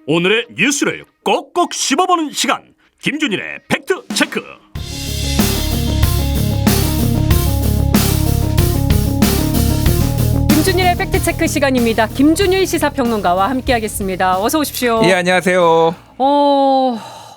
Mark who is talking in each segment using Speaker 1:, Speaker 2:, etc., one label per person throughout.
Speaker 1: 오늘의 뉴스를 꼭꼭 씹어보는 시간, 김준일의 팩트체크.
Speaker 2: 김준일의 팩트체크 시간입니다. 김준일 시사평론가와 함께하겠습니다. 어서 오십시오.
Speaker 3: 예, 안녕하세요.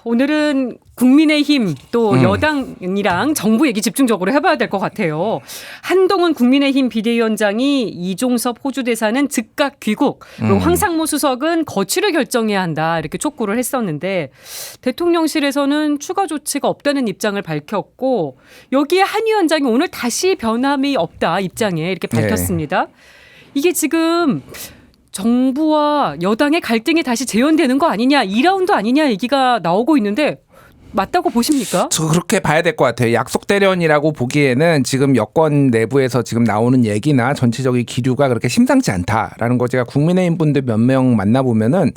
Speaker 2: 오늘은 국민의힘 또 여당이랑 정부 얘기 집중적으로 해봐야 될 것 같아요. 한동훈 국민의힘 비대위원장이 이종섭 호주 대사는 즉각 귀국, 그리고 황상무 수석은 거취를 결정해야 한다 이렇게 촉구를 했었는데 대통령실에서는 추가 조치가 없다는 입장을 밝혔고 여기에 한 위원장이 오늘 다시 변함이 없다 입장에 이렇게 밝혔습니다. 이게 지금 정부와 여당의 갈등이 다시 재현되는 거 아니냐, 2라운드 아니냐 얘기가 나오고 있는데 맞다고 보십니까?
Speaker 3: 저 그렇게 봐야 될 것 같아요. 약속 대련이라고 보기에는 지금 여권 내부에서 지금 나오는 얘기나 전체적인 기류가 그렇게 심상치 않다라는 거 제가 국민의힘 분들 몇 명 만나보면은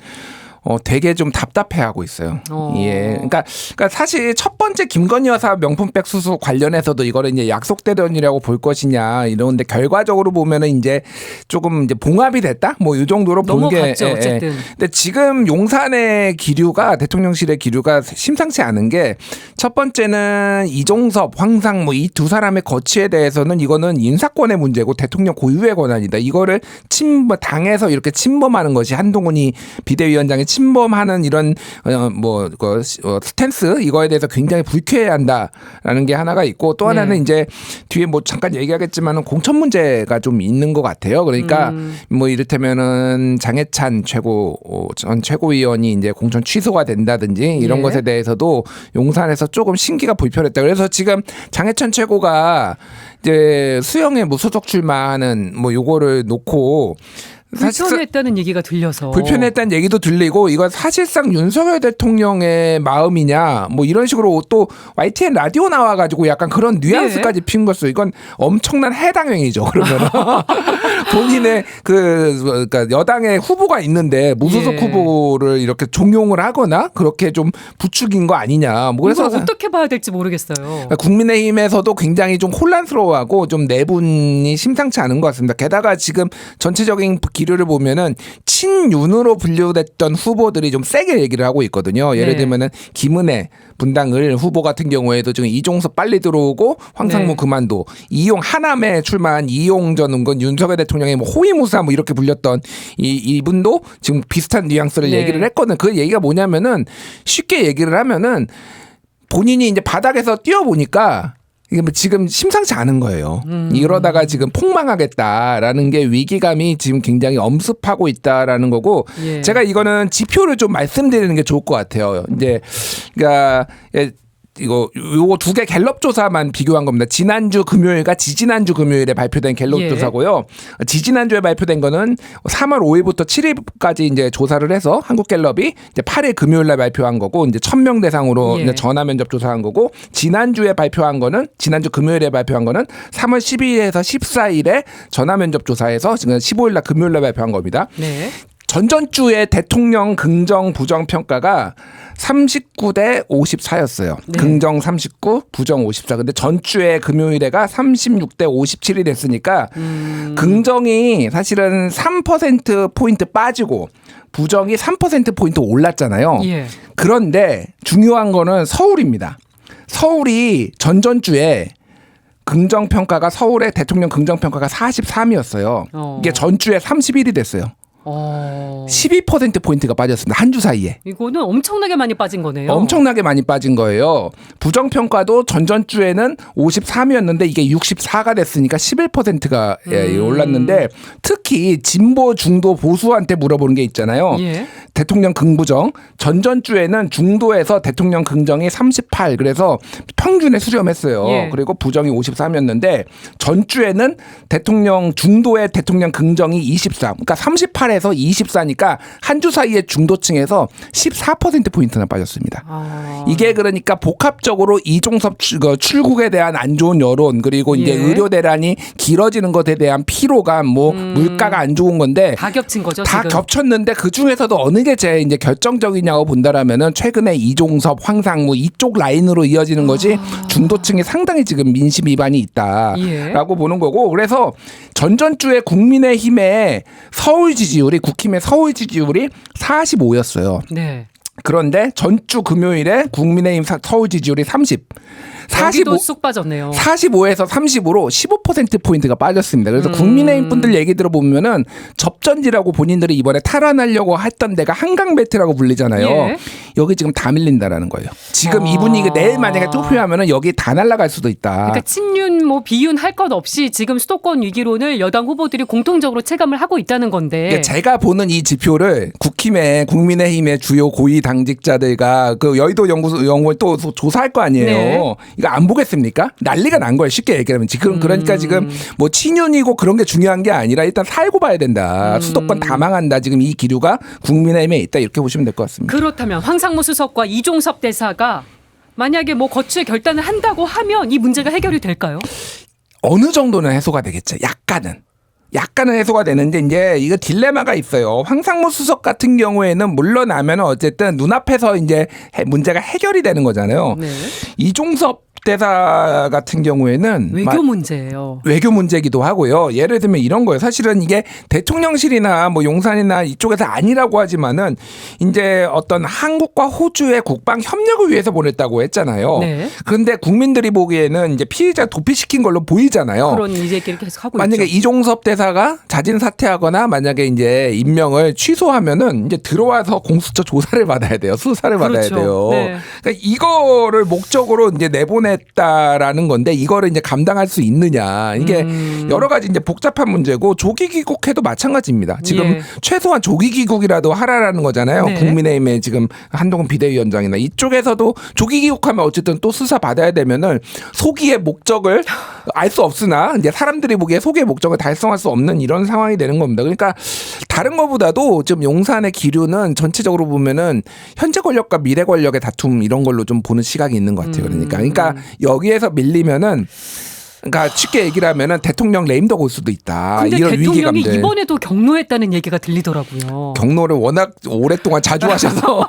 Speaker 3: 되게 좀 답답해하고 있어요. 예, 그러니까 사실 첫 번째 김건희 여사 명품백 수수 관련해서도 이거를 이제 약속 대련이라고 볼 것이냐 이런데 결과적으로 보면은 이제 조금 이제 봉합이 됐다, 뭐 이 정도로 본 게.
Speaker 2: 넘어갔죠, 어쨌든.
Speaker 3: 근데 지금 용산의 기류가, 대통령실의 기류가 심상치 않은 게, 첫 번째는 이종섭, 황상무 이 두 사람의 거취에 대해서는 이거는 인사권의 문제고 대통령 고유의 권한이다. 이거를 당에서 이렇게 침범하는 것이, 한동훈이 비대위원장의 침범하는 이런 스탠스, 이거에 대해서 굉장히 불쾌해야 한다라는 게 하나가 있고, 또 하나는 이제 뒤에 뭐 잠깐 얘기하겠지만은 공천 문제가 좀 있는 것 같아요. 그러니까 뭐 이를테면은 장해찬 전 최고위원이 이제 공천 취소가 된다든지 이런 것에 대해서도 용산에서 조금 심기가 불편했다. 그래서 지금 장해찬 최고가 이제 수영에 무소속 출마하는 뭐 요거를 놓고
Speaker 2: 불편했다는 얘기가 들려서.
Speaker 3: 불편했다는 얘기도 들리고, 이건 사실상 윤석열 대통령의 마음이냐 뭐 이런 식으로 또 YTN 라디오 나와가지고 약간 그런 뉘앙스까지 핀 것을, 이건 엄청난 해당행위죠. 그러면 본인의 그러니까 여당의 후보가 있는데 무소속 후보를 이렇게 종용을 하거나 그렇게 좀 부추긴 거 아니냐. 뭐 그래서
Speaker 2: 어떻게 봐야 될지 모르겠어요.
Speaker 3: 국민의힘에서도 굉장히 좀 혼란스러워하고 좀 내분이 심상치 않은 것 같습니다. 게다가 지금 전체적인 기류를 보면은 친윤으로 분류됐던 후보들이 좀 세게 얘기를 하고 있거든요. 예를 들면은 김은혜 분당을 후보 같은 경우에도 지금 이종섭 빨리 들어오고 황상무 그만둬, 이용 하남에 출마한 이용 전 의원, 윤석열 대통령의 뭐 호위무사 뭐 이렇게 불렸던 이분도 지금 비슷한 뉘앙스를 얘기를 했거든. 그 얘기가 뭐냐면은, 쉽게 얘기를 하면은 본인이 이제 바닥에서 뛰어보니까 이게 뭐 지금 심상치 않은 거예요. 이러다가 지금 폭망하겠다라는 게 위기감이 지금 굉장히 엄습하고 있다라는 거고, 제가 이거는 지표를 좀 말씀드리는 게 좋을 것 같아요. 이제 그러니까 요거 두 개 갤럽 조사만 비교한 겁니다. 지난주 금요일과 지지난주 금요일에 발표된 갤럽 조사고요. 지지난주에 발표된 거는 3월 5일부터 7일까지 이제 조사를 해서 한국갤럽이 이제 8일 금요일 날 발표한 거고, 이제 1,000명 대상으로 이제 전화 면접 조사한 거고, 지난주 금요일에 발표한 거는 3월 12일에서 14일에 전화 면접 조사해서 지금 15일 날 금요일 날 발표한 겁니다. 전전주에 대통령 긍정 부정 평가가 39대 54였어요. 긍정 39, 부정 54. 근데 전주에 금요일에가 36대 57이 됐으니까 긍정이 사실은 3%포인트 빠지고 부정이 3%포인트 올랐잖아요. 그런데 중요한 거는 서울입니다. 서울이 전전주에 긍정평가가, 서울의 대통령 긍정평가가 43이었어요. 이게 전주에 31이 됐어요. 12%포인트가 빠졌습니다. 한 주 사이에.
Speaker 2: 이거는 엄청나게 많이 빠진 거네요.
Speaker 3: 엄청나게 많이 빠진 거예요. 부정평가도 전전주에는 53이었는데 이게 64가 됐으니까 11%가 올랐는데, 특히 진보, 중도, 보수한테 물어보는 게 있잖아요. 대통령 긍부정. 전전주에는 중도에서 대통령 긍정이 38, 그래서 평균에 수렴했어요. 그리고 부정이 53이었는데 전주에는 대통령 중도의 대통령 긍정이 24, 그러니까 38에서 24니까 한 주 사이에 중도층에서 14%포인트나 빠졌습니다. 이게 그러니까 복합적으로 이종섭 출국에 대한 안 좋은 여론, 그리고 이제 의료 대란이 길어지는 것에 대한 피로감, 뭐 물가가 안 좋은 건데
Speaker 2: 다 겹친 거죠.
Speaker 3: 다
Speaker 2: 지금.
Speaker 3: 겹쳤는데 그 중에서도 어느 게 제일 이제 결정적이냐고 본다라면은 최근에 이종섭, 황상무 이쪽 라인으로 이어지는 거지 중도층에 상당히 지금 민심 위반이 있다라고 보는 거고 그래서 전전주에 국민의힘의 서울 지지율이 국힘의 서울 지지율이 45였어요.
Speaker 2: 네.
Speaker 3: 그런데 전주 금요일에 국민의힘 서울 지지율이 30.
Speaker 2: 45도 쑥 빠졌네요.
Speaker 3: 45에서 30으로 15%포인트가 빠졌습니다. 그래서 국민의힘 분들 얘기 들어보면은 접전지라고 본인들이 이번에 탈환하려고 했던 데가 한강벨트라고 불리잖아요.
Speaker 2: 예.
Speaker 3: 여기 지금 다 밀린다라는 거예요. 지금 이분이 내일 만약에 투표하면은 여기 다 날아갈 수도 있다.
Speaker 2: 그러니까 친윤 뭐 비윤 할 것 없이 지금 수도권 위기론을 여당 후보들이 공통적으로 체감을 하고 있다는 건데.
Speaker 3: 그러니까 제가 보는 이 지표를 국민의힘의 주요 고위 당직자들과 그 여의도 연구원 또 조사할 거 아니에요.
Speaker 2: 네.
Speaker 3: 이거 안 보겠습니까? 난리가 난 거예요. 쉽게 얘기하면 지금 그러니까 지금 뭐 친윤이고 그런 게 중요한 게 아니라 일단 살고 봐야 된다. 수도권 다 망한다. 지금 이 기류가 국민의힘에 있다. 이렇게 보시면 될 것 같습니다.
Speaker 2: 그렇다면 황상무 수석과 이종섭 대사가 만약에 뭐 거취의 결단을 한다고 하면 이 문제가 해결이 될까요?
Speaker 3: 어느 정도는 해소가 되겠죠. 약간은 해소가 되는데 이제 이거 딜레마가 있어요. 황상무 수석 같은 경우에는 물러나면 어쨌든 눈앞에서 이제 문제가 해결이 되는 거잖아요.
Speaker 2: 네.
Speaker 3: 이종섭 대사 같은 경우에는
Speaker 2: 외교 문제예요.
Speaker 3: 외교 문제기도 하고요. 예를 들면 이런 거예요. 사실은 이게 대통령실이나 뭐 용산이나 이쪽에서 아니라고 하지만은 이제 어떤 한국과 호주의 국방 협력을 위해서 보냈다고 했잖아요.
Speaker 2: 네.
Speaker 3: 그런데 국민들이 보기에는 이제 피의자 도피시킨 걸로 보이잖아요.
Speaker 2: 그런 얘기를 계속 하고
Speaker 3: 만약에
Speaker 2: 있죠.
Speaker 3: 이종섭 대사가 자진 사퇴하거나 만약에 이제 임명을 취소하면은 이제 들어와서 공수처 조사를 받아야 돼요. 수사를 받아야
Speaker 2: 그렇죠.
Speaker 3: 돼요.
Speaker 2: 네.
Speaker 3: 그러니까 이거를 목적으로 이제 내보냈다라는 건데 이거를 이제 감당할 수 있느냐 이게 여러 가지 이제 복잡한 문제고 조기 귀국해도 마찬가지입니다. 지금
Speaker 2: 예.
Speaker 3: 최소한 조기 귀국이라도 하라라는 거잖아요.
Speaker 2: 네.
Speaker 3: 국민의힘의 지금 한동훈 비대위원장이나 이쪽에서도 조기 귀국하면 어쨌든 또 수사 받아야 되면은 소기의 목적을 알 수 없으나 이제 사람들이 보기에 소기의 목적을 달성할 수 없는 이런 상황이 되는 겁니다. 그러니까 다른 것보다도 지금 용산의 기류는 전체적으로 보면은 현재 권력과 미래 권력의 다툼 이런 걸로 좀 보는 시각이 있는 것 같아요. 그러니까 여기에서 밀리면은 그러니까 쉽게 얘기를 하면은 대통령 레임덕 올 수도 있다.
Speaker 2: 근데
Speaker 3: 이런
Speaker 2: 대통령이
Speaker 3: 위기감들.
Speaker 2: 이번에도 경로했다는 얘기가 들리더라고요.
Speaker 3: 경로를 워낙 오랫동안 자주 하셔서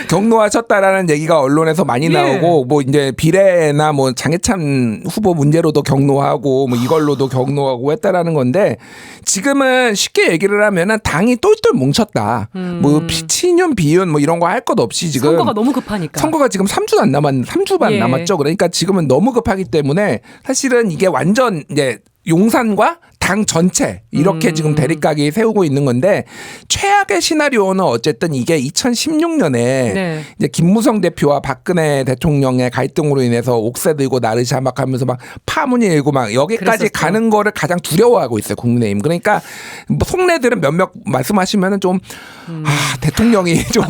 Speaker 3: 경로하셨다라는 얘기가 언론에서 많이 나오고 뭐 이제 비례나 뭐 장해찬 후보 문제로도 경로하고 뭐 이걸로도 경로하고 했다라는 건데 지금은 쉽게 얘기를 하면은 당이 똘똘 뭉쳤다. 뭐 친윤 비윤 뭐 이런 거 할 것 없이 지금
Speaker 2: 선거가 너무 급하니까.
Speaker 3: 선거가 지금 3주 반
Speaker 2: 예.
Speaker 3: 남았죠. 그러니까 지금은 너무 급하기 때문에 사실은 이게 완전 이제 용산과 당 전체 이렇게 지금 대립각이 세우고 있는 건데 최악의 시나리오는 어쨌든 이게 2016년에
Speaker 2: 네.
Speaker 3: 이제 김무성 대표와 박근혜 대통령의 갈등으로 인해서 옥새 들고 나르샤 막 하면서 막 파문이 일고 막 여기까지
Speaker 2: 그랬었죠.
Speaker 3: 가는 거를 가장 두려워하고 있어요. 국민의힘. 그러니까 뭐 속내들은 몇몇 말씀하시면은 좀 대통령이 좀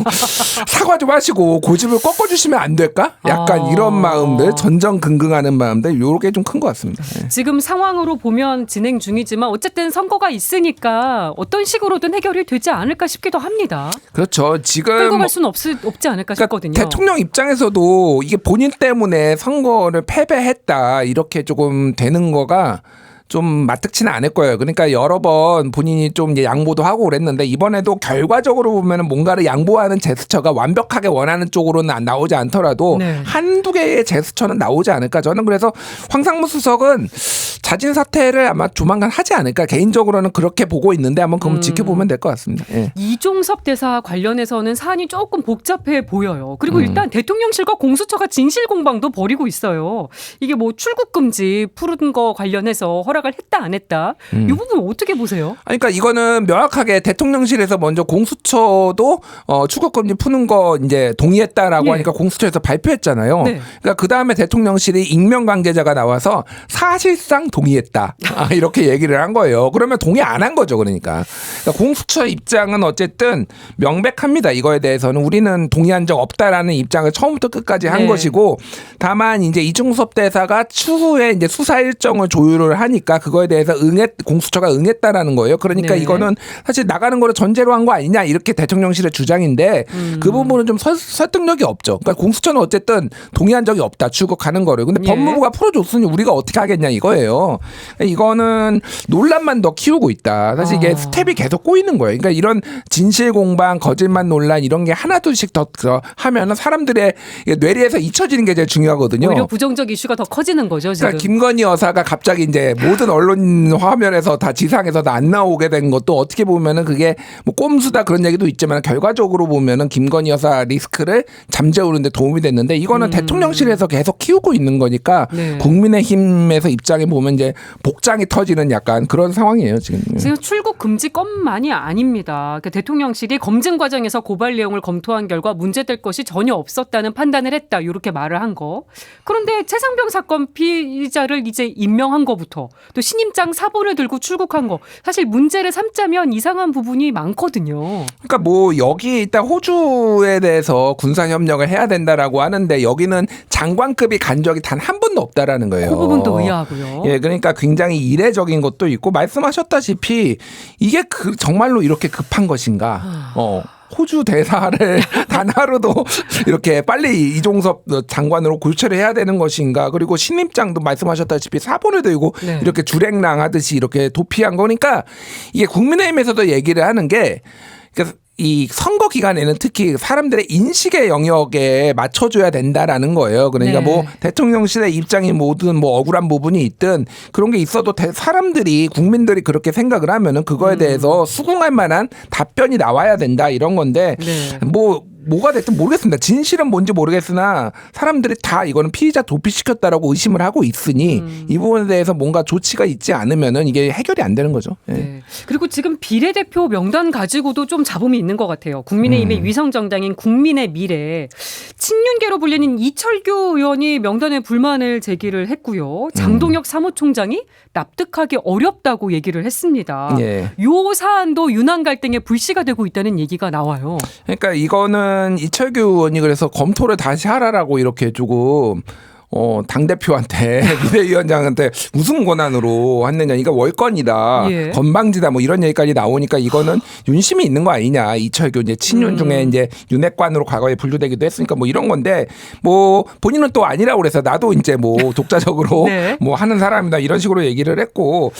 Speaker 3: 사과 좀 하시고 고집을 꺾어주시면 안 될까? 약간 이런 마음들 전전긍긍하는 마음들 요렇게 좀 큰 것 같습니다. 네.
Speaker 2: 지금 상황으로 보면 진행 중이지만 어쨌든 선거가 있으니까 어떤 식으로든 해결이 되지 않을까 싶기도 합니다.
Speaker 3: 그렇죠. 지금
Speaker 2: 끌고 갈 수는 없지 않을까 싶거든요.
Speaker 3: 대통령 입장에서도 이게 본인 때문에 선거를 패배했다 이렇게 조금 되는 거가 좀 마뜩치는 않을 거예요. 그러니까 여러 번 본인이 좀 이제 양보도 하고 그랬는데 이번에도 결과적으로 보면은 뭔가를 양보하는 제스처가 완벽하게 원하는 쪽으로는 나오지 않더라도
Speaker 2: 네.
Speaker 3: 한두 개의 제스처는 나오지 않을까. 저는 그래서 황상무 수석은 자진 사퇴를 아마 조만간 하지 않을까. 개인적으로는 그렇게 보고 있는데 한번 그럼 지켜보면 될 것 같습니다. 예.
Speaker 2: 이종섭 대사 관련해서는 사안이 조금 복잡해 보여요. 그리고 일단 대통령실과 공수처가 진실 공방도 벌이고 있어요. 이게 뭐 출국 금지 푸른 거 관련해서 허락을 했다 안 했다. 이 부분 어떻게 보세요?
Speaker 3: 그러니까 이거는 명확하게 대통령실에서 먼저 공수처도 출국금지 푸는 거 이제 동의했다라고
Speaker 2: 예.
Speaker 3: 하니까 공수처에서 발표했잖아요.
Speaker 2: 네.
Speaker 3: 그러니까 그 다음에 대통령실이 익명 관계자가 나와서 사실상 동의했다 이렇게 얘기를 한 거예요. 그러면 동의 안 한 거죠. 그러니까 공수처 입장은 어쨌든 명백합니다. 이거에 대해서는 우리는 동의한 적 없다라는 입장을 처음부터 끝까지 한
Speaker 2: 네.
Speaker 3: 것이고 다만 이제 이종섭 대사가 추후에 이제 수사 일정을 조율을 하니까. 하니까 그거에 대해서 공수처가 응했다라는 거예요. 그러니까
Speaker 2: 네.
Speaker 3: 이거는 사실 나가는 거를 전제로 한 거 아니냐 이렇게 대통령실의 주장인데 그 부분은 좀 설득력이 없죠. 그러니까 공수처는 어쨌든 동의한 적이 없다 출국하는 거를. 근데
Speaker 2: 예.
Speaker 3: 법무부가 풀어줬으니 우리가 어떻게 하겠냐 이거예요. 이거는 논란만 더 키우고 있다. 사실 이게 스텝이 계속 꼬이는 거예요. 그러니까 이런 진실 공방, 거짓말 논란 이런 게 하나둘씩 더 하면은 사람들의 뇌리에서 잊혀지는 게 제일 중요하거든요.
Speaker 2: 오히려 부정적 이슈가 더 커지는 거죠, 지금.
Speaker 3: 그러니까 김건희 여사가 갑자기 이제 모든 언론 화면에서 다 지상에서 안 나오게 된 것도 어떻게 보면은 그게 뭐 꼼수다 그런 얘기도 있지만 결과적으로 보면은 김건희 여사 리스크를 잠재우는데 도움이 됐는데 이거는 대통령실에서 계속 키우고 있는 거니까
Speaker 2: 네.
Speaker 3: 국민의힘에서 입장에 보면 이제 복장이 터지는 약간 그런 상황이에요 지금.
Speaker 2: 지금 출국 금지건만이 아닙니다. 그러니까 대통령실이 검증 과정에서 고발 내용을 검토한 결과 문제될 것이 전혀 없었다는 판단을 했다. 이렇게 말을 한 거. 그런데 최상병 사건 피의자를 이제 임명한 거부터 또 신임장 사본을 들고 출국한 거. 사실 문제를 삼자면 이상한 부분이 많거든요.
Speaker 3: 그러니까 뭐 여기 일단 호주에 대해서 군사 협력을 해야 된다라고 하는데 여기는 장관급이 간 적이 단 한 번도 없다라는 거예요.
Speaker 2: 그 부분도 의아하고요.
Speaker 3: 예, 그러니까 굉장히 이례적인 것도 있고 말씀하셨다시피 이게 정말로 이렇게 급한 것인가? 호주 대사를 단 하루도 이렇게 빨리 이종섭 장관으로 교체를 해야 되는 것인가? 그리고 신임장도 말씀하셨다시피 사본을 들고
Speaker 2: 네.
Speaker 3: 이렇게 주랭랑 하듯이 이렇게 도피한 거니까 이게 국민의힘에서도 얘기를 하는 게 그러니까 이 선거 기간에는 특히 사람들의 인식의 영역에 맞춰줘야 된다라는 거예요. 그러니까
Speaker 2: 네.
Speaker 3: 뭐 대통령실의 입장이 뭐든 뭐 억울한 부분이 있든 그런 게 있어도 사람들이 국민들이 그렇게 생각을 하면은 그거에 대해서 수긍할 만한 답변이 나와야 된다 이런 건데
Speaker 2: 네.
Speaker 3: 뭐가 됐든 모르겠습니다. 진실은 뭔지 모르겠으나 사람들이 다 이거는 피의자 도피시켰다라고 의심을 하고 있으니 이 부분에 대해서 뭔가 조치가 있지 않으면은 이게 해결이 안 되는 거죠. 예.
Speaker 2: 네. 그리고 지금 비례대표 명단 가지고도 좀 잡음이 있는 것 같아요. 국민의힘의 위성정당인 국민의 미래. 친윤계로 불리는 이철규 의원이 명단에 불만을 제기를 했고요. 장동혁 사무총장이 납득하기 어렵다고 얘기를 했습니다.
Speaker 3: 예.
Speaker 2: 요 사안도 윤한 갈등의 불씨가 되고 있다는 얘기가 나와요.
Speaker 3: 그러니까 이거는 이철규 의원이 그래서 검토를 다시 하라라고 이렇게 조금 당대표한테 비대위원장한테 무슨 권한으로 했느냐. 이거 월권이다.
Speaker 2: 예.
Speaker 3: 건방지다. 뭐 이런 얘기까지 나오니까 이거는 윤심이 있는 거 아니냐. 이철규 이제 친윤 중에 이제 윤핵관으로 과거에 분류되기도 했으니까 뭐 이런 건데 뭐 본인은 또 아니라고 그래서 나도 이제 뭐 독자적으로
Speaker 2: 네.
Speaker 3: 뭐 하는 사람이다. 이런 식으로 얘기를 했고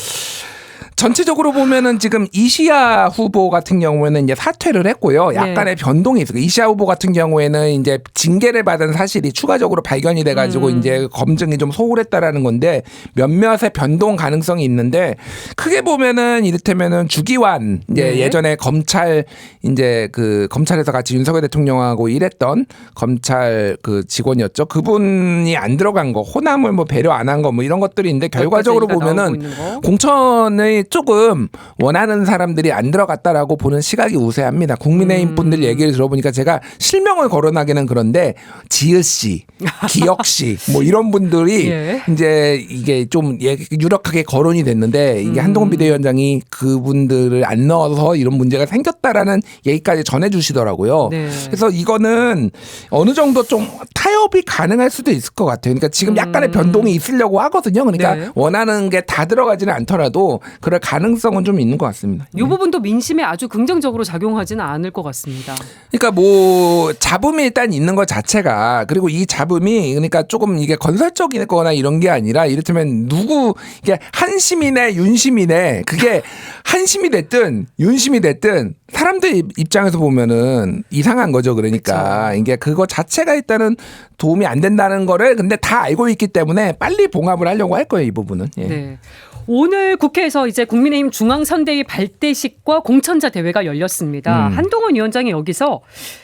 Speaker 3: 전체적으로 보면은 지금 이시아 후보 같은 경우에는 이제 사퇴를 했고요. 약간의 변동이 있어요. 이시아 후보 같은 경우에는 이제 징계를 받은 사실이 추가적으로 발견이 돼가지고 이제 검증이 좀 소홀했다라는 건데 몇몇의 변동 가능성이 있는데 크게 보면은 이를테면은 주기환 이제
Speaker 2: 네.
Speaker 3: 예전에 검찰 이제 그 검찰에서 같이 윤석열 대통령하고 일했던 검찰 그 직원이었죠. 그분이 안 들어간 거, 호남을 뭐 배려 안 한 거 뭐 이런 것들이 있는데 결과적으로 보면은 공천의 조금 원하는 사람들이 안 들어갔다라고 보는 시각이 우세합니다. 국민의힘 분들 얘기를 들어보니까 제가 실명을 거론하기는 그런데 지읒 씨, 기혁 씨 뭐 이런 분들이
Speaker 2: 예.
Speaker 3: 이제 이게 좀 유력하게 거론이 됐는데 이게 한동훈 비대위원장이 그분들을 안 넣어서 이런 문제가 생겼다라는 얘기까지 전해주시더라고요.
Speaker 2: 네.
Speaker 3: 그래서 이거는 어느 정도 좀 타협이 가능할 수도 있을 것 같아요. 그러니까 지금 약간의 변동이 있으려고 하거든요. 그러니까
Speaker 2: 네.
Speaker 3: 원하는 게 다 들어가지는 않더라도 그럴 가능성은 좀 있는 것 같습니다.
Speaker 2: 이 부분도 민심에 아주 긍정적으로 작용하지는 않을 것 같습니다.
Speaker 3: 그러니까 뭐 잡음이 일단 있는 것 자체가 그리고 이 잡음이 그러니까 조금 이게 건설적이거나 이런 게 아니라 이를테면 누구 이게 한심이네 윤심이네 그게 한심이 됐든 윤심이 됐든 사람들 입장에서 보면은 이상한 거죠. 그러니까
Speaker 2: 그쵸.
Speaker 3: 이게 그거 자체가 일단은 도움이 안 된다는 거를 근데 다 알고 있기 때문에 빨리 봉합을 하려고 할 거예요. 이 부분은. 예.
Speaker 2: 네. 오늘 국회에서 이제 국민의힘 중앙선대위 발대식과 공천자 대회가 열렸습니다. 한동훈 위원장이 여기서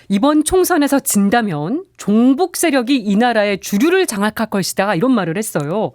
Speaker 2: 이번 총선에서 진다면 종북 세력이 이 나라의 주류를 장악할 것이다 이런 말을 했어요.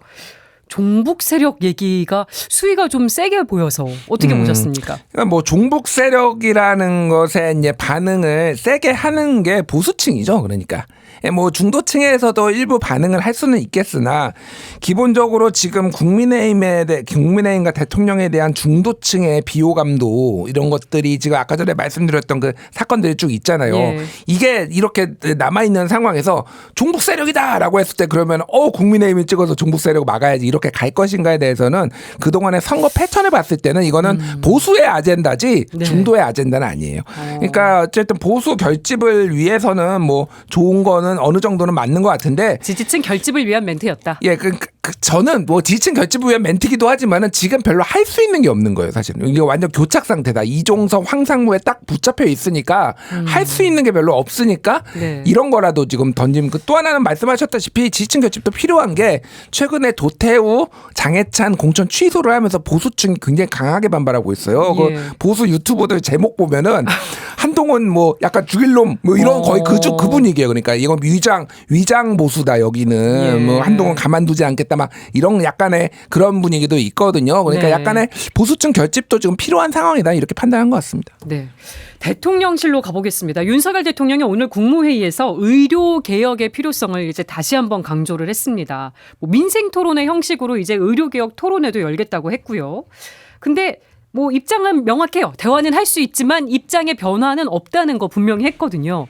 Speaker 2: 종북 세력 얘기가 수위가 좀 세게 보여서 어떻게 보셨습니까?
Speaker 3: 그러니까 뭐 종북 세력이라는 것에 이제 반응을 세게 하는 게 보수층이죠. 그러니까. 뭐 중도층에서도 일부 반응을 할 수는 있겠으나 기본적으로 지금 국민의힘과 대통령에 대한 중도층의 비호감도 이런 것들이 지금 아까 전에 말씀드렸던 그 사건들이 쭉 있잖아요.
Speaker 2: 예.
Speaker 3: 이게 이렇게 남아있는 상황에서 종북 세력이다라고 했을 때 그러면 국민의힘이 찍어서 종북 세력 막아야지 이렇게 갈 것인가에 대해서는 그동안의 선거 패턴을 봤을 때는 이거는 보수의 아젠다지
Speaker 2: 네.
Speaker 3: 중도의 아젠다는 아니에요. 그러니까 어쨌든 보수 결집을 위해서는 뭐 좋은 거는 어느 정도는 맞는 것 같은데
Speaker 2: 지지층 결집을 위한 멘트였다.
Speaker 3: 예, 저는 뭐 지지층 결집을 위한 멘트기도 하지만은 지금 별로 할 수 있는 게 없는 거예요, 사실은. 이게 완전 교착 상태다. 이종석, 황상무에 딱 붙잡혀 있으니까 할 수 있는 게 별로 없으니까
Speaker 2: 네.
Speaker 3: 이런 거라도 지금 던지면 또 하나는 말씀하셨다시피 지지층 결집도 필요한 게 최근에 도태우, 장해찬 공천 취소를 하면서 보수층이 굉장히 강하게 반발하고 있어요.
Speaker 2: 예.
Speaker 3: 그 보수 유튜버들 제목 보면은 한동훈 뭐 약간 죽일 놈 뭐 이런 거의 그 분위기예요. 그러니까 이건 위장 보수다 여기는
Speaker 2: 예.
Speaker 3: 뭐 한동훈 가만두지 않겠다 막 이런 약간의 그런 분위기도 있거든요. 그러니까
Speaker 2: 네.
Speaker 3: 약간의 보수층 결집도 지금 필요한 상황이다 이렇게 판단한 것 같습니다.
Speaker 2: 네. 대통령실로 가보겠습니다. 윤석열 대통령이 오늘 국무회의에서 의료 개혁의 필요성을 이제 다시 한번 강조를 했습니다. 뭐 민생 토론의 형식으로 이제 의료 개혁 토론회도 열겠다고 했고요. 근데 뭐 입장은 명확해요. 대화는 할 수 있지만 입장의 변화는 없다는 거 분명히 했거든요.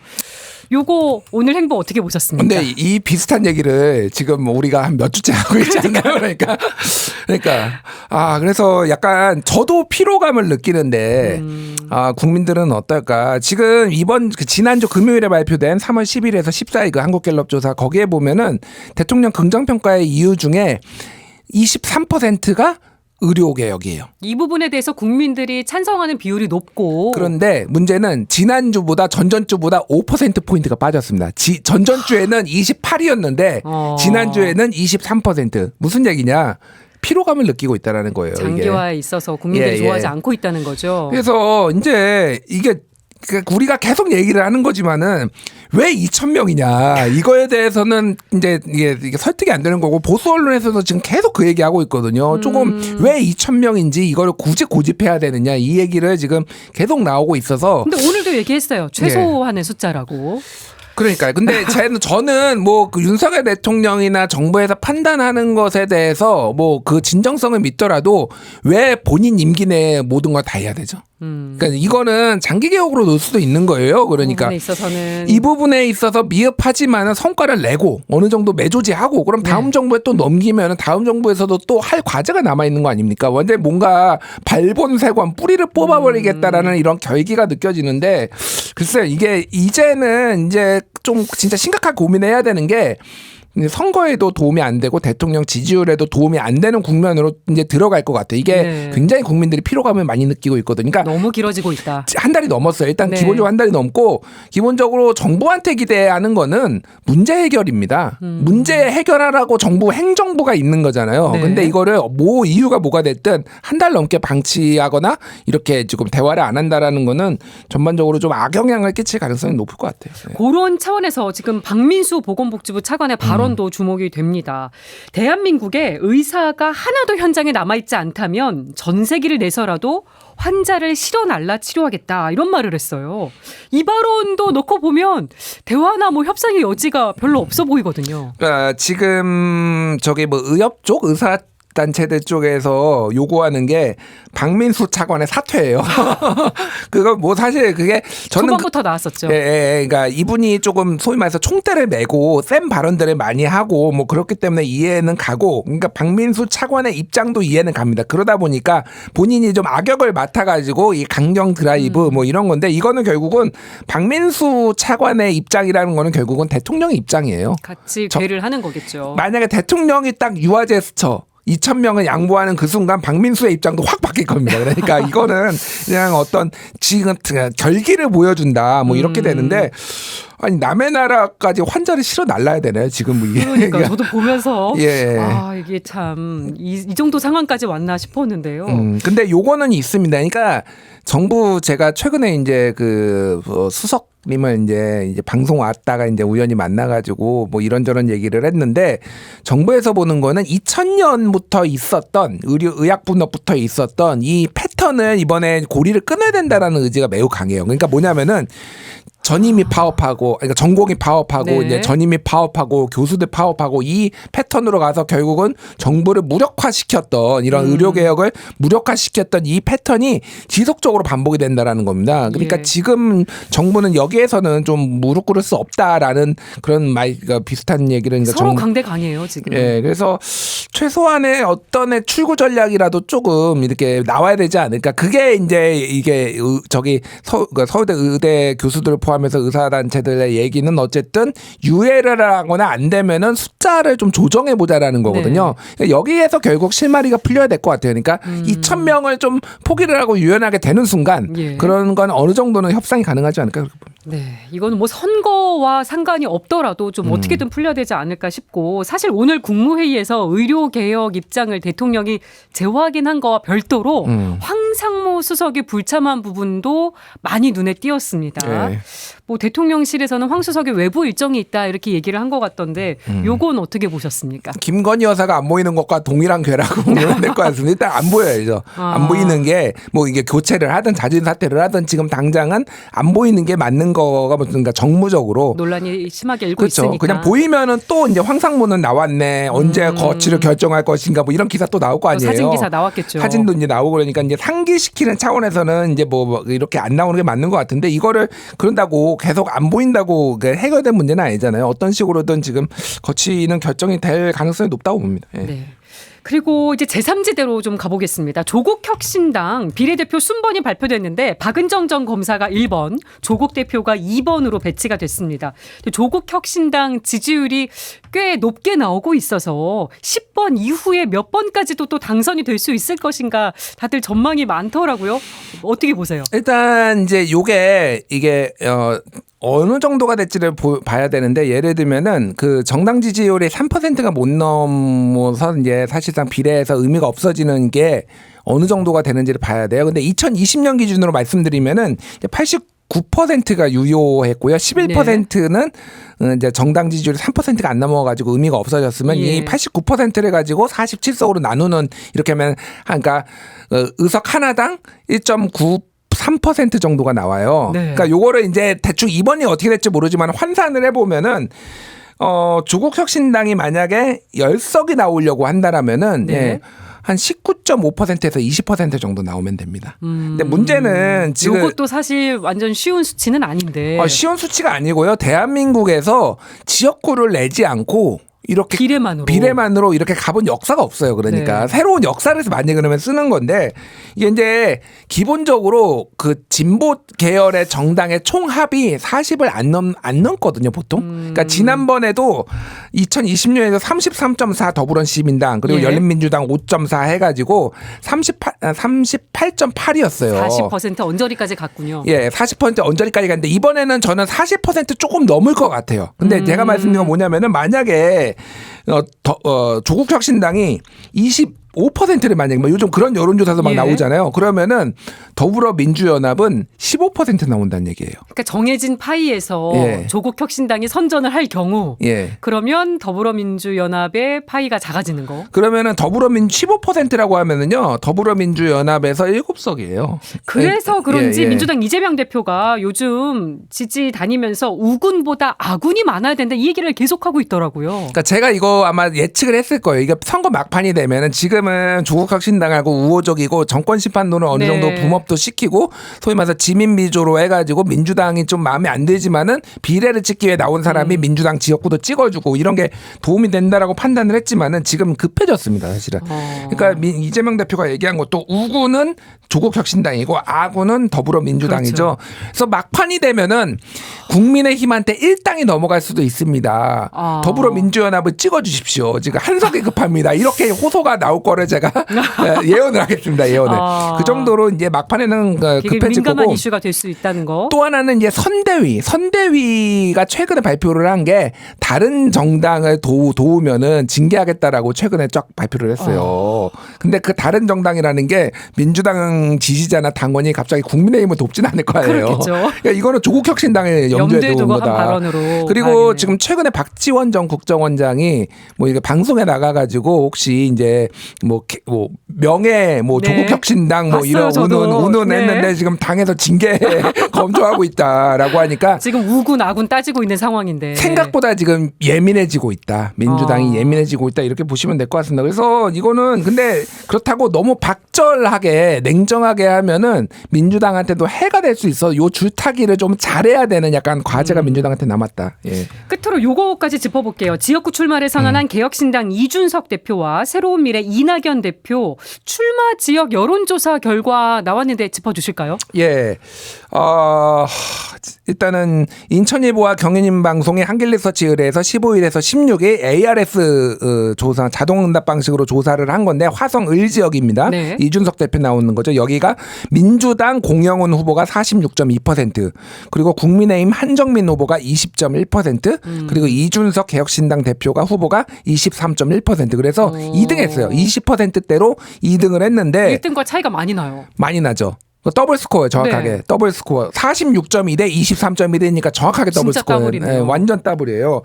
Speaker 2: 요거 오늘 행보 어떻게 보셨습니까?
Speaker 3: 근데 이 비슷한 얘기를 지금 우리가 한 몇 주째 하고 있지 않나요? 그러니까 그래서 약간 저도 피로감을 느끼는데 국민들은 어떨까? 지금 지난주 금요일에 발표된 3월 10일에서 14일 그 한국갤럽 조사 거기에 보면은 대통령 긍정평가의 이유 중에 23%가 의료개혁이에요.
Speaker 2: 이 부분에 대해서 국민들이 찬성하는 비율이 높고
Speaker 3: 그런데 문제는 지난주보다 전전주보다 5%포인트가 빠졌습니다. 전전주에는 28이었는데 지난주에는 23%. 무슨 얘기냐. 피로감을 느끼고 있다는 거예요.
Speaker 2: 장기화에 있어서 국민들이 좋아하지 않고 있다는 거죠.
Speaker 3: 그래서 이제 이게 우리가 계속 얘기를 하는 거지만은 왜 2,000명이냐 이거에 대해서는 이제 이게 설득이 안 되는 거고 보수 언론에서도 지금 계속 그 얘기하고 있거든요. 조금 왜 2,000명인지 이걸 굳이 고집해야 되느냐 이 얘기를 지금 계속 나오고 있어서.
Speaker 2: 근데 오늘도 얘기했어요. 최소한의 숫자라고.
Speaker 3: 그러니까요. 근데 저는 뭐 그 윤석열 대통령이나 정부에서 판단하는 것에 대해서 뭐 그 진정성을 믿더라도 왜 본인 임기 내에 모든 걸 다 해야 되죠? 그러니까 이거는 장기 개혁으로 놓을 수도 있는 거예요. 그러니까
Speaker 2: 이
Speaker 3: 부분에 있어서 미흡하지만 성과를 내고 어느 정도 매조지하고 그럼 다음 정부에 또 넘기면 다음 정부에서도 또 할 과제가 남아 있는 거 아닙니까? 완전 뭔가 발본색원 뿌리를 뽑아버리겠다라는 이런 결기가 느껴지는데 글쎄요. 이게 이제는 이제 좀 진짜 심각하게 고민해야 되는 게 선거에도 도움이 안 되고 대통령 지지율에도 도움이 안 되는 국면으로 이제 들어갈 것 같아요. 이게 굉장히 국민들이 피로감을 많이 느끼고 있거든요. 그러니까
Speaker 2: 너무 길어지고 있다.
Speaker 3: 한 달이 넘었어요. 일단 기본적으로 한 달이 넘고 기본적으로 정부한테 기대하는 거는 문제 해결입니다. 문제 해결하라고 정부 행정부가 있는 거잖아요. 근데 이거를 뭐 이유가 뭐가 됐든 한 달 넘게 방치하거나 이렇게 지금 대화를 안 한다라는 거는 전반적으로 좀 악영향을 끼칠 가능성이 높을 것 같아요.
Speaker 2: 그런 차원에서 지금 박민수 보건복지부 차관의 발언도 주목이 됩니다. 대한민국에 의사가 하나도 현장에 남아있지 않다면 전세기를 내서라도 환자를 실어 날라 치료하겠다 이런 말을 했어요. 이 발언도 놓고 보면 대화나 뭐 협상의 여지가 별로 없어 보이거든요.
Speaker 3: 그러니까 지금 저기 뭐 의협 쪽 의사 단체들 쪽에서 요구하는 게 박민수 차관의 사퇴예요. 그거 뭐 사실 그게 저는
Speaker 2: 초반부터 나왔었죠.
Speaker 3: 그러니까 이분이 조금 소위 말해서 총대를 메고 센 발언들을 많이 하고 뭐 그렇기 때문에 이해는 가고 그러니까 박민수 차관의 입장도 이해는 갑니다. 그러다 보니까 본인이 좀 악역을 맡아가지고 이 강경 드라이브 뭐 이런 건데 이거는 결국은 박민수 차관의 입장이라는 거는 결국은 대통령의 입장이에요.
Speaker 2: 같이 괴를 하는 거겠죠.
Speaker 3: 만약에 대통령이 딱 유화 제스처 2,000명을 양보하는 그 순간 박민수의 입장도 확 바뀔 겁니다. 그러니까 이거는 그냥 어떤 지금 결기를 보여준다 뭐 이렇게 되는데 아니 남의 나라까지 환자를 실어 날라야 되나요? 지금 뭐 이게.
Speaker 2: 그러니까 저도 보면서 이게 참 이 정도 상황까지 왔나 싶었는데요.
Speaker 3: 근데 요거는 있습니다. 그러니까 정부 제가 최근에 이제 그 수석님을 이제 방송 왔다가 이제 우연히 만나가지고 뭐 이런저런 얘기를 했는데 정부에서 보는 거는 2000년부터 있었던 의약분업부터 있었던 이 패턴을 이번에 고리를 끊어야 된다라는 의지가 매우 강해요. 그러니까 뭐냐면은 전임이 파업하고, 그러니까 전공이 파업하고,
Speaker 2: 네.
Speaker 3: 이제 전임이 파업하고, 교수들 파업하고, 이 패턴으로 가서 결국은 정부를 무력화시켰던 이런 의료개혁을 무력화시켰던 이 패턴이 지속적으로 반복이 된다라는 겁니다. 그러니까
Speaker 2: 예.
Speaker 3: 지금 정부는 여기에서는 좀 무릎 꿇을 수 없다라는 그런 그러니까 비슷한 얘기를 그러니까
Speaker 2: 서로 강대 강이에요 지금.
Speaker 3: 예, 그래서 최소한의 어떤 출구 전략이라도 조금 이렇게 나와야 되지 않을까. 그게 이제 이게 그러니까 서울대 의대 교수들을 포함해서 의사단체들의 얘기는 어쨌든 유예를 하거나 안 되면은 숫자를 좀 조정해 보자라는 거거든요. 그러니까 여기에서 결국 실마리가 풀려야 될 것 같아요. 그러니까 2,000명을 좀 포기를 하고 유연하게 되는 순간
Speaker 2: 예.
Speaker 3: 그런 건 어느 정도는 협상이 가능하지 않을까 그렇게 봅니다.
Speaker 2: 네, 이거는 뭐 선거와 상관이 없더라도 좀 어떻게든 풀려야 되지 않을까 싶고 사실 오늘 국무회의에서 의료개혁 입장을 대통령이 재확인한 거와 별도로 황상무 수석이 불참한 부분도 많이 눈에 띄었습니다.
Speaker 3: 네.
Speaker 2: 뭐 대통령실에서는 황 수석의 외부 일정이 있다 이렇게 얘기를 한 것 같던데 요건 어떻게 보셨습니까?
Speaker 3: 김건희 여사가 안 보이는 것과 동일한 괴라고 보면 될 것 같습니다. 일단 안 보여야죠. 안 보이는 게 뭐 이게 교체를 하든 자진 사퇴를 하든 지금 당장은 안 보이는 게 맞는 거가 뭔가 정무적으로
Speaker 2: 논란이 심하게 일고
Speaker 3: 그렇죠.
Speaker 2: 있으니까.
Speaker 3: 그냥 보이면은 또 이제 황상무는 나왔네. 언제 거취를 결정할 것인가 뭐 이런 기사 또 나올 거 아니에요.
Speaker 2: 사진 기사 나왔겠죠.
Speaker 3: 사진도 이제 나오고 그러니까 이제 상기시키는 차원에서는 이제 뭐 이렇게 안 나오는 게 맞는 것 같은데 이거를 그런다고 계속 안 보인다고 해결된 문제는 아니잖아요. 어떤 식으로든 지금 거취는 결정이 될 가능성이 높다고 봅니다. 예.
Speaker 2: 네. 그리고 이제 제3지대로 좀 가보겠습니다. 조국혁신당 비례대표 순번이 발표됐는데 박은정 전 검사가 1번, 조국 대표가 2번으로 배치가 됐습니다. 조국혁신당 지지율이 꽤 높게 나오고 있어서 10번 이후에 몇 번까지도 또 당선이 될 수 있을 것인가 다들 전망이 많더라고요. 어떻게 보세요?
Speaker 3: 일단 이제 이게 어느 정도가 될지를 봐야 되는데 예를 들면은 그 정당 지지율이 3%가 못 넘어서 이제 사실상 비례에서 의미가 없어지는 게 어느 정도가 되는지를 봐야 돼요. 근데 2020년 기준으로 말씀드리면은 89%가 유효했고요. 11%는 이제 정당 지지율이 3%가 안 넘어가지고 의미가 없어졌으면
Speaker 2: 예.
Speaker 3: 이 89%를 가지고 47석으로 나누는 이렇게 하면 그러니까 의석 하나당 1.93% 정도가 나와요.
Speaker 2: 네.
Speaker 3: 그러니까 요거를 이제 대충 이번이 어떻게 될지 모르지만 환산을 해보면은 조국혁신당이 만약에 10석이 나오려고 한다라면은
Speaker 2: 네.
Speaker 3: 예, 한 19.5%에서 20% 정도 나오면 됩니다. 근데 문제는 지금
Speaker 2: 이것도 사실 완전 쉬운 수치는 아닌데.
Speaker 3: 쉬운 수치가 아니고요. 대한민국에서 지역구를 내지 않고 이렇게 비례만으로 이렇게 가본 역사가 없어요. 그러니까
Speaker 2: 네.
Speaker 3: 새로운 역사를 많이 그러면 쓰는 건데 이게 이제 기본적으로 그 진보 계열의 정당의 총합이 40을 안 넘거든요, 보통. 그러니까 지난번에도 2020년에도 33.4 더불어시민당 그리고
Speaker 2: 예.
Speaker 3: 열린민주당 5.4 해가지고 38.8이었어요.
Speaker 2: 40% 언저리까지 갔군요.
Speaker 3: 예, 40% 언저리까지 갔는데 이번에는 저는 40% 조금 넘을 것 같아요. 근데 제가 말씀드린 건 뭐냐면은 만약에 조국혁신당이 25%를 만약에 뭐 요즘 그런 여론조사도 막
Speaker 2: 예.
Speaker 3: 나오잖아요. 그러면은 더불어민주연합은 15% 나온다는 얘기예요.
Speaker 2: 그러니까 정해진 파이에서
Speaker 3: 예.
Speaker 2: 조국혁신당이 선전을 할 경우
Speaker 3: 예.
Speaker 2: 그러면 더불어민주연합의 파이가 작아지는 거.
Speaker 3: 그러면은 15%라고 하면은요. 더불어민주연합에서 7석이에요.
Speaker 2: 그래서 그런지
Speaker 3: 예.
Speaker 2: 민주당 이재명 대표가 요즘 지지 다니면서 우군보다 아군이 많아야 된다 이 얘기를 계속하고 있더라고요.
Speaker 3: 그러니까 제가 이거 아마 예측을 했을 거예요. 이게 선거 막판이 되면은 지금은 조국혁신당하고 우호적이고 정권 심판론을 어느
Speaker 2: 네.
Speaker 3: 정도 붐업도 시키고 소위 말해서 지민미조로 해가지고 민주당이 좀 마음에 안 들지만은 비례를 찍기 위해 나온 사람이 민주당 지역구도 찍어주고 이런 게 도움이 된다라고 판단을 했지만은 지금 급해졌습니다, 사실은. 그러니까 이재명 대표가 얘기한 것도 우군은 조국혁신당이고 아군은 더불어민주당이죠.
Speaker 2: 그렇죠.
Speaker 3: 그래서 막판이 되면은 국민의힘한테 1당이 넘어갈 수도 있습니다. 더불어민주연합을 찍어주십시오. 지금 한석이 급합니다. 이렇게 호소가 나올 거를 제가 예언을 하겠습니다. 예언을. 그 정도로 이제 막판에는 급해질
Speaker 2: 민감한
Speaker 3: 거고.
Speaker 2: 이슈가 될 수 있다는 거.
Speaker 3: 또 하나는 이제 선대위가 최근에 발표를 한 게 다른 정당을 도우면은 징계하겠다라고 최근에 쫙 발표를 했어요. 근데 그 다른 정당이라는 게 민주당 민주당 지지자나 당원이 갑자기 국민의힘을 돕진 않을 거예요.
Speaker 2: 그렇겠죠.
Speaker 3: 그러니까 이거는 조국 혁신당의 염두에 두은 거다.
Speaker 2: 발언으로
Speaker 3: 그리고
Speaker 2: 봐야겠네요.
Speaker 3: 지금 최근에 박지원 전 국정원장이 뭐 이게 방송에 나가가지고 혹시 이제 뭐 명예 뭐
Speaker 2: 네.
Speaker 3: 조국 혁신당 뭐
Speaker 2: 봤어요,
Speaker 3: 이런
Speaker 2: 저도.
Speaker 3: 운운했는데
Speaker 2: 네.
Speaker 3: 지금 당에서 징계 검토하고 있다라고 하니까
Speaker 2: 지금 우군 아군 따지고 있는 상황인데
Speaker 3: 생각보다 지금 예민해지고 있다. 민주당이 예민해지고 있다. 이렇게 보시면 될 것 같습니다. 그래서 이거는 근데 그렇다고 너무 박절하게 냉정하게 하면은 민주당한테도 해가 될 수 있어. 요 줄타기를 좀 잘해야 되는 약간 과제가 민주당한테 남았다. 예.
Speaker 2: 끝으로 요거까지 짚어볼게요. 지역구 출마를 선언한 개혁신당 이준석 대표와 새로운 미래 이낙연 대표 출마 지역 여론조사 결과 나왔는데 짚어주실까요?
Speaker 3: 예. 일단은 인천일보와 경인인방송의 한길리서치 의뢰해서 15일에서 16일 ARS 조사 자동응답 방식으로 조사를 한 건데 화성을 지역입니다.
Speaker 2: 네.
Speaker 3: 이준석 대표 나오는 거죠. 여기가 민주당 공영훈 후보가 46.2% 그리고 국민의힘 한정민 후보가 20.1% 그리고 이준석 개혁신당 대표가 후보가 23.1% 그래서 2등했어요. 20%대로 2등을 했는데
Speaker 2: 1등과 차이가 많이 나요.
Speaker 3: 많이 나죠. 더블 스코어 정확하게
Speaker 2: 네.
Speaker 3: 더블 스코어 46.2 대 23.1이니까 정확하게 더블
Speaker 2: 진짜
Speaker 3: 스코어
Speaker 2: 더블이네요.
Speaker 3: 완전 더블이에요.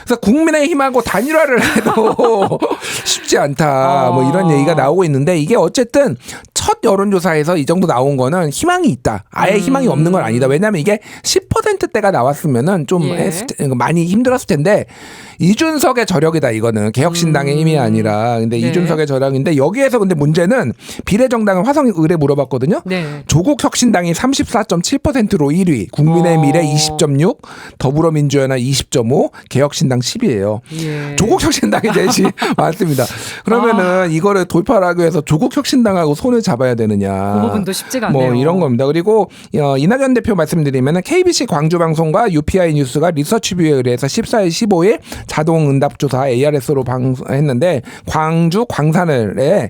Speaker 3: 그래서 국민의힘하고 단일화를 해도 쉽지 않다 뭐 이런 얘기가 나오고 있는데 이게 어쨌든 첫 여론조사에서 이 정도 나온 거는 희망이 있다. 아예 희망이 없는 건 아니다. 왜냐하면 이게 10%대가 나왔으면은 좀
Speaker 2: 예.
Speaker 3: 많이 힘들었을 텐데 이준석의 저력이다 이거는 개혁신당의 힘이 아니라 근데
Speaker 2: 네.
Speaker 3: 이준석의 저력인데 여기에서 근데 문제는 비례정당은 화성을에 물어봤거든요.
Speaker 2: 네.
Speaker 3: 조국 혁신당이 34.7%로 1위, 국민의 미래 20.6, 더불어민주연합 20.5, 개혁신당 10위예요.
Speaker 2: 예.
Speaker 3: 조국 혁신당이 제일 많습니다. 그러면은 이거를 돌파를 하기 위해서 조국 혁신당하고 손을 잡아야 되느냐.
Speaker 2: 그 부분도 쉽지가 않네요.
Speaker 3: 뭐 이런 겁니다. 그리고 이낙연 대표 말씀드리면은 KBC 광주방송과 UPI 뉴스가 리서치뷰에 의뢰해서 14일, 15일 자동응답조사 ARS로 방송했는데 광주 광산을에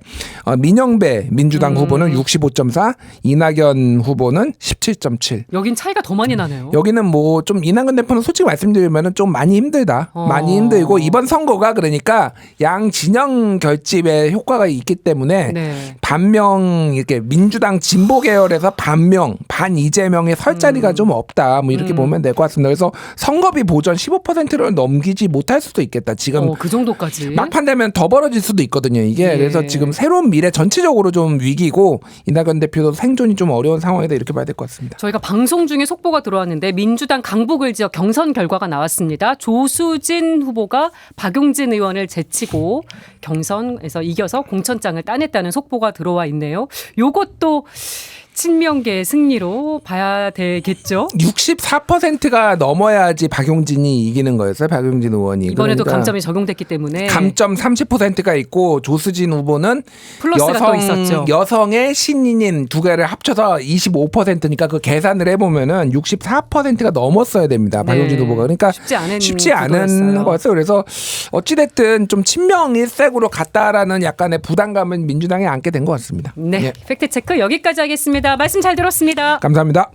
Speaker 3: 민영배 민주당 후보는 65.4, 이낙연 후보는 17.7.
Speaker 2: 여긴 차이가 더 많이 나네요.
Speaker 3: 여기는 뭐 좀 이낙연 대표는 솔직히 말씀드리면은 좀 많이 힘들다. 많이 힘들고 이번 선거가 그러니까 양 진영 결집에 효과가 있기 때문에
Speaker 2: 네.
Speaker 3: 반명 이렇게 민주당 진보 계열에서 반명 반 이재명의 설 자리가 좀 없다. 뭐 이렇게 보면 될 것 같습니다. 그래서 선거비 보전 15%를 넘기지 못할 수도 있겠다. 지금
Speaker 2: 그 정도까지.
Speaker 3: 막판 되면 더 벌어질 수도 있거든요. 이게
Speaker 2: 예.
Speaker 3: 그래서 지금 새로운 미래 전체적으로 좀 위기고 이낙연 대표도 생존이 좀 어려운 상황이다 이렇게 봐야 될 것 같습니다.
Speaker 2: 저희가 방송 중에 속보가 들어왔는데 민주당 강북을 지역 경선 결과가 나왔습니다. 조수진 후보가 박용진 의원을 제치고 경선에서 이겨서 공천장을 따냈다는 속보가 들어와 있네요. 요것도 친명계의 승리로 봐야 되겠죠.
Speaker 3: 64%가 넘어야지 박용진이 이기는 거였어요. 박용진 의원이.
Speaker 2: 이번에도
Speaker 3: 그러니까
Speaker 2: 감점이 적용됐기 때문에
Speaker 3: 감점 30%가 있고 조수진 후보는
Speaker 2: 플러스가 또 있었죠.
Speaker 3: 여성의 신인인 두 개를 합쳐서 25%니까 그 계산을 해보면은 64%가 넘었어야 됩니다. 박용진
Speaker 2: 네.
Speaker 3: 후보가. 그러니까
Speaker 2: 쉽지 않은 구도였어요.
Speaker 3: 거였어요. 그래서 어찌됐든 좀 친명 일색으로 갔다라는 약간의 부담감은 민주당에 안게 된 것 같습니다.
Speaker 2: 네,
Speaker 3: 예.
Speaker 2: 팩트체크 여기까지 하겠습니다. 말씀 잘 들었습니다.
Speaker 3: 감사합니다.